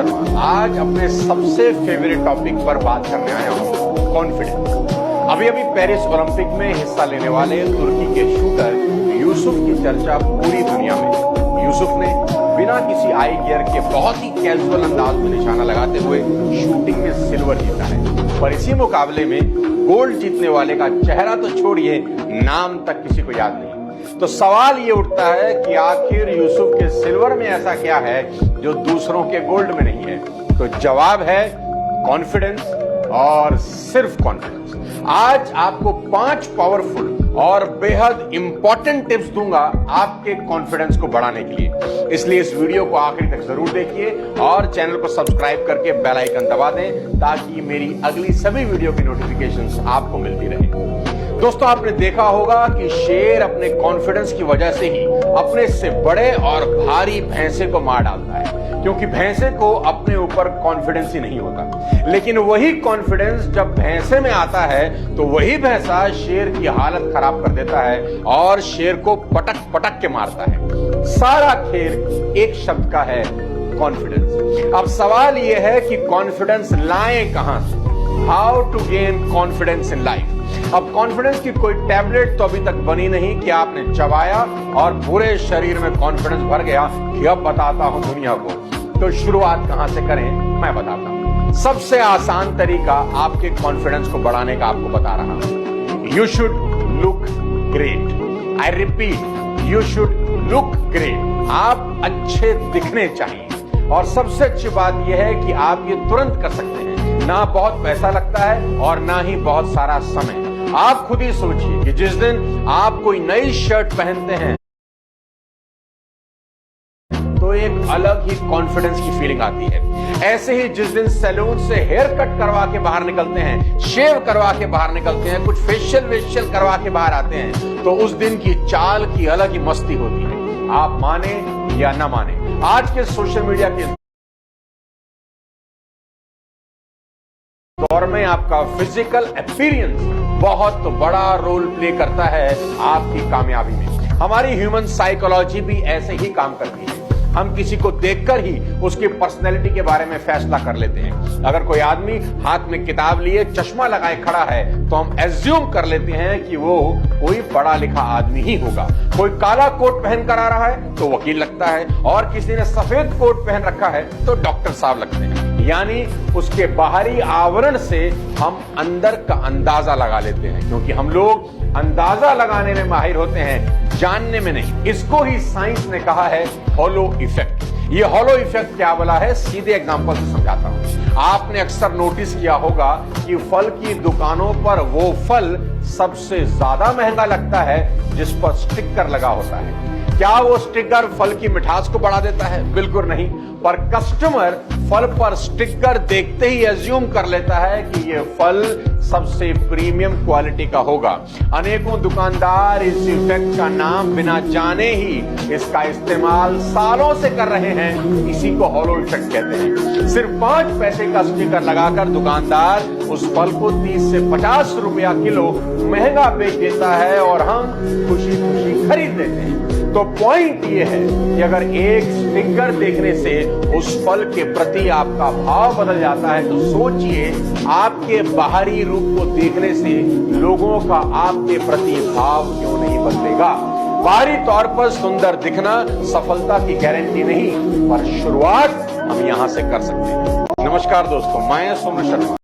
आज अपने सबसे फेवरेट टॉपिक पर बात करने आया हूं, कॉन्फिडेंस। अभी पेरिस ओलंपिक में हिस्सा लेने वाले तुर्की के शूटर यूसुफ की चर्चा पूरी दुनिया में। यूसुफ ने बिना किसी आई गियर के बहुत ही कैजुअल अंदाज में निशाना लगाते हुए शूटिंग में सिल्वर जीता है, पर इसी मुकाबले में गोल्ड जीतने वाले का चेहरा तो छोड़िए, नाम तक किसी को याद नहीं। तो सवाल ये उठता है कि आखिर यूसुफ के सिल्वर में ऐसा क्या है जो दूसरों के गोल्ड में नहीं है। तो जवाब है कॉन्फिडेंस, और सिर्फ कॉन्फिडेंस। आज आपको 5 पावरफुल और बेहद इंपॉर्टेंट टिप्स दूंगा आपके कॉन्फिडेंस को बढ़ाने के लिए। इसलिए इस वीडियो को आखिरी तक जरूर देखिए और चैनल को सब्सक्राइब करके बेल आइकन दबा दें ताकि मेरी अगली सभी वीडियो की नोटिफिकेशंस आपको मिलती रहे। दोस्तों, आपने देखा होगा कि शेर अपने कॉन्फिडेंस की वजह से ही अपने से बड़े और भारी भैंसे को मार डालता है, क्योंकि भैंसे को अपने ऊपर कॉन्फिडेंस ही नहीं होता। लेकिन वही कॉन्फिडेंस जब भैंसे में आता है तो वही भैंसा शेर की हालत खराब कर देता है और शेर को पटक पटक के मारता है। सारा खेल एक शब्द का है, कॉन्फिडेंस। अब सवाल यह है कि कॉन्फिडेंस लाएं कहां से? How to gain confidence in life. अब कॉन्फिडेंस की कोई टैबलेट तो अभी तक बनी नहीं कि आपने चबाया और पूरे शरीर में कॉन्फिडेंस भर गया कि अब बताता हूं दुनिया को। तो शुरुआत कहां से करें, मैं बताता हूं। सबसे आसान तरीका आपके कॉन्फिडेंस को बढ़ाने का आपको बता रहा हूं। You should look great. I repeat, you should look great. आप अच्छे दिखने चाहिए। और सबसे अच्छी बात यह है कि आप ये तुरंत कर सकते हैं, ना बहुत पैसा लगता है और ना ही बहुत सारा समय। आप खुद ही सोचिए कि जिस दिन आप कोई नई शर्ट पहनते हैं तो एक अलग ही कॉन्फिडेंस की फीलिंग आती है। ऐसे ही जिस दिन सैलून से हेयर कट करवा के बाहर निकलते हैं, शेव करवा के बाहर निकलते हैं, कुछ फेशियल करवा के बाहर आते हैं, तो उस दिन की चाल की अलग ही मस्ती होती है। आप माने या ना माने, आज के सोशल मीडिया के दौर में आपका फिजिकल अपीयरेंस बहुत बड़ा रोल प्ले करता है आपकी कामयाबी में। हमारी ह्यूमन साइकोलॉजी भी ऐसे ही काम करती है। हम किसी को देखकर ही उसकी पर्सनैलिटी के बारे में फैसला कर लेते हैं। अगर कोई आदमी हाथ में किताब लिए चश्मा लगाए खड़ा है तो हम एज्यूम कर लेते हैं कि वो कोई पढ़ा लिखा आदमी ही होगा। कोई काला कोट पहन कर आ रहा है तो वकील लगता है, और किसी ने सफेद कोट पहन रखा है तो डॉक्टर साहब लगते हैं। यानी उसके बाहरी आवरण से हम अंदर का अंदाजा लगा लेते हैं, क्योंकि हम लोग अंदाजा लगाने में माहिर होते हैं, जानने में नहीं। इसको ही साइंस ने कहा है हॉलो इफेक्ट। ये हॉलो इफेक्ट क्या बोला है, सीधे एग्जांपल से समझाता हूं। आपने अक्सर नोटिस किया होगा कि फल की दुकानों पर वो फल सबसे ज्यादा महंगा लगता है जिस पर स्टिकर लगा होता है। क्या वो स्टिकर फल की मिठास को बढ़ा देता है? बिल्कुल नहीं। पर कस्टमर फल पर स्टिकर देखते ही एज्यूम कर लेता है कि ये फल सबसे प्रीमियम क्वालिटी का होगा। अनेकों दुकानदार इस इफेक्ट का नाम बिना जाने ही इसका इस्तेमाल सालों से कर रहे हैं। इसी को हॉलो इफेक्ट कहते हैं। सिर्फ 5 पैसे का स्टिकर लगाकर दुकानदार उस फल को 30 से 50 रुपया किलो महंगा बेच देता है और हम खुशी खुशी खरीद लेते हैं। तो पॉइंट ये है कि अगर एक स्टिकर देखने से उस फल के प्रति आपका भाव बदल जाता है तो सोचिए आपके बाहरी रूप को देखने से लोगों का आपके प्रति भाव क्यों नहीं बदलेगा। बाहरी तौर पर सुंदर दिखना सफलता की गारंटी नहीं, पर शुरुआत हम यहां से कर सकते हैं। नमस्कार दोस्तों, मैं सोनू शर्मा।